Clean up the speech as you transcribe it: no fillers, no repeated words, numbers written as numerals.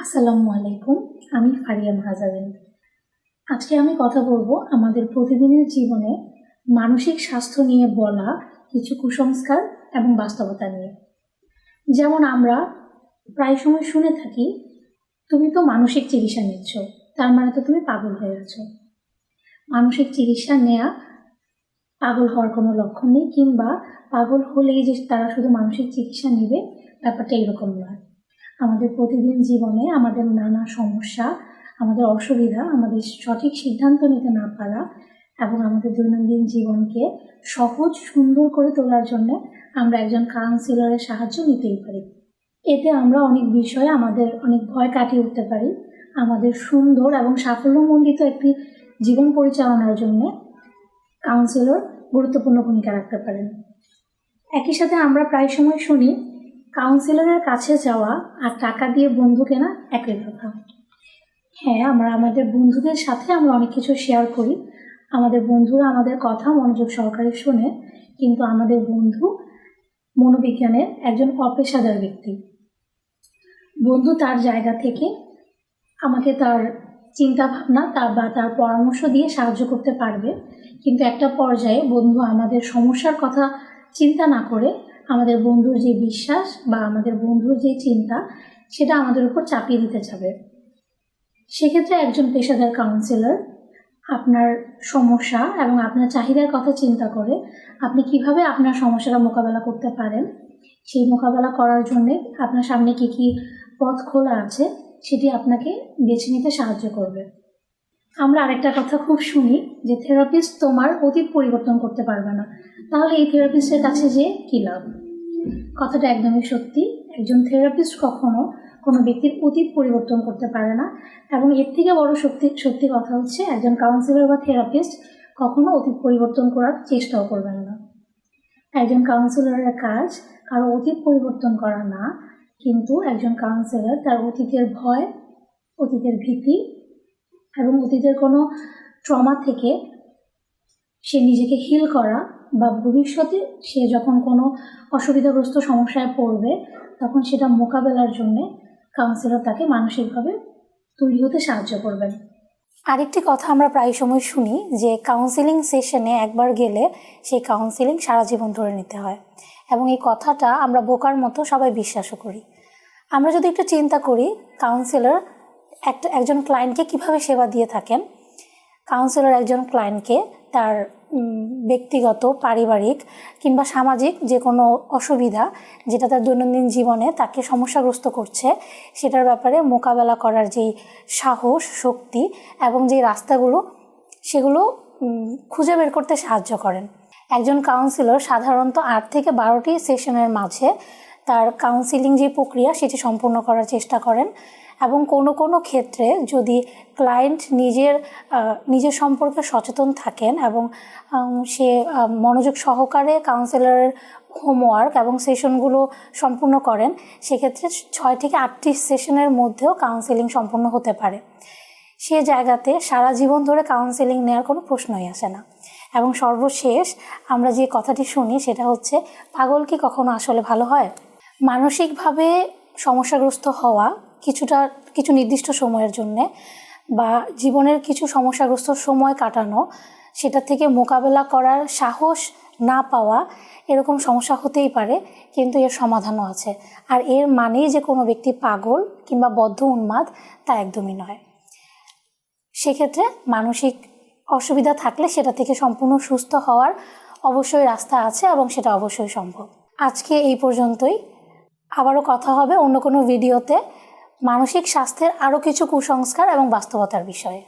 আসসালামু আলাইকুম। আমি ফারিয়া মাহজাবিন। আজকে আমি কথা বলবো আমাদের প্রতিদিনের জীবনে মানসিক স্বাস্থ্য নিয়ে বলা কিছু কুসংস্কার এবং বাস্তবতা নিয়ে। যেমন আমরা প্রায় সময় শুনে থাকি, তুমি তো মানসিক চিকিৎসা নিচ্ছ, তার মানে তো তুমি পাগল হয়ে গেছো। মানসিক চিকিৎসা নেওয়া পাগল হওয়ার কোনো লক্ষণ নেই, কিংবা পাগল হলেই যে তারা শুধু মানসিক চিকিৎসা নেবে, ব্যাপারটা এরকম নয়। আমাদের প্রতিদিন জীবনে আমাদের নানা সমস্যা, আমাদের অসুবিধা, আমাদের সঠিক সিদ্ধান্ত নিতে না পারা এবং আমাদের দৈনন্দিন জীবনকে সহজ সুন্দর করে তোলার জন্য আমরা একজন কাউন্সিলরের সাহায্য নিতেই পারি। এতে আমরা অনেক বিষয়ে আমাদের অনেক ভয় কাটিয়ে উঠতে পারি। আমাদের সুন্দর এবং সাফল্যমণ্ডিত একটি জীবন পরিচালনার জন্য কাউন্সিলর গুরুত্বপূর্ণ ভূমিকা রাখতে পারেন। একই সাথে আমরা প্রায় সময় শুনি, কাউন্সিলরের কাছে যাওয়া আর টাকা দিয়ে বন্ধু কেনা একই কথা। হ্যাঁ, আমরা আমাদের বন্ধুদের সাথে আমরা অনেক কিছু শেয়ার করি। আমাদের বন্ধুরা আমাদের কথা মনোযোগ সহকারে শোনে, কিন্তু আমাদের বন্ধু মনোবিজ্ঞানের একজন অপেশাদার ব্যক্তি। বন্ধু তার জায়গা থেকে আমাকে তার চিন্তাভাবনা তার পরামর্শ দিয়ে সাহায্য করতে পারবে, কিন্তু একটা পর্যায়ে বন্ধু আমাদের সমস্যার কথা চিন্তা না করে আমাদের বন্ধুর যে বিশ্বাস বা আমাদের বন্ধুর যে চিন্তা, সেটা আমাদের উপর চাপিয়ে দিতে যাবে। সেক্ষেত্রে একজন পেশাদার কাউন্সিলর আপনার সমস্যা এবং আপনার চাহিদার কথা চিন্তা করে আপনি কিভাবে আপনার সমস্যাটা মোকাবেলা করতে পারেন, সেই মোকাবেলা করার জন্যে আপনার সামনে কী কী পথ খোলা আছে সেটি আপনাকে বেছে নিতে সাহায্য করবে। আমরা আরেকটা কথা খুব শুনি যে থেরাপিস্ট তোমার অতীত পরিবর্তন করতে পারবে না, তাহলে এই থেরাপিস্টের কাছে যে কী লাভ? কথাটা একদমই সত্যি। একজন থেরাপিস্ট কখনো কোনো ব্যক্তির অতীত পরিবর্তন করতে পারে না, এবং এর থেকে বড় সত্যি কথা হচ্ছে একজন কাউন্সিলর বা থেরাপিস্ট কখনো অতীত পরিবর্তন করার চেষ্টাও করবেন না। একজন কাউন্সিলরের কাজ কারো অতীত পরিবর্তন করা না, কিন্তু একজন কাউন্সিলর তার অতীতের ভয়, অতীতের ভীতি এবং অতীতের কোনো ট্রমা থেকে সে নিজেকে হিল করা, বা ভবিষ্যতে সে যখন কোনো অসুবিধাগ্রস্ত সমস্যায় পড়বে তখন সেটা মোকাবেলার জন্যে কাউন্সিলর তাকে মানসিকভাবে তৈরি হতে সাহায্য করবেন। আরেকটি কথা আমরা প্রায় সময় শুনি যে কাউন্সিলিং সেশনে একবার গেলে সেই কাউন্সিলিং সারা জীবন ধরে নিতে হয়, এবং এই কথাটা আমরা বোকার মতো সবাই বিশ্বাসও করি। আমরা যদি একটু চিন্তা করি, কাউন্সিলর একজন ক্লায়েন্টকে কিভাবে সেবা দিয়ে থাকেন। কাউন্সিলর একজন ক্লায়েন্টকে তার ব্যক্তিগত, পারিবারিক কিংবা সামাজিক যে কোনো অসুবিধা যেটা তার দৈনন্দিন জীবনে তাকে সমস্যাগ্রস্ত করছে, সেটার ব্যাপারে মোকাবেলা করার যেই সাহস, শক্তি এবং যে রাস্তাগুলো, সেগুলো খুঁজে বের করতে সাহায্য করেন। একজন কাউন্সিলর সাধারণত 8 থেকে 12টি সেশনের মাঝে তার কাউন্সিলিং যে প্রক্রিয়া সেটি সম্পূর্ণ করার চেষ্টা করেন, এবং কোনো ক্ষেত্রে যদি ক্লায়েন্ট নিজের সম্পর্কে সচেতন থাকেন এবং সে মনোযোগ সহকারে কাউন্সিলরের হোমওয়ার্ক এবং সেশনগুলো সম্পূর্ণ করেন, সেক্ষেত্রে 6 থেকে 8টি সেশনের মধ্যেও কাউন্সিলিং সম্পূর্ণ হতে পারে। সে জায়গাতে সারা জীবন ধরে কাউন্সিলিং নেওয়ার কোনো প্রশ্নই আসে না। এবং সর্বশেষ আমরা যে কথাটি শুনি সেটা হচ্ছে, পাগল কি কখনো আসলে ভালো হয়? মানসিকভাবে সমস্যাগ্রস্ত হওয়া কিছু নির্দিষ্ট সময়ের জন্যে, বা জীবনের কিছু সমস্যাগ্রস্ত সময় কাটানো, সেটা থেকে মোকাবেলা করার সাহস না পাওয়া, এরকম সমস্যা হতেই পারে, কিন্তু এর সমাধানও আছে। আর এর মানেই যে কোনো ব্যক্তি পাগল কিংবা বদ্ধ উন্মাদ তা একদমই নয়। সেক্ষেত্রে মানসিক অসুবিধা থাকলে সেটা থেকে সম্পূর্ণ সুস্থ হওয়ার অবশ্যই রাস্তা আছে, এবং সেটা অবশ্যই সম্ভব। আজকে এই পর্যন্তই। আবারও কথা হবে অন্য কোনো ভিডিওতে মানসিক স্বাস্থ্যের আরও কিছু কুসংস্কার এবং বাস্তবতার বিষয়ে।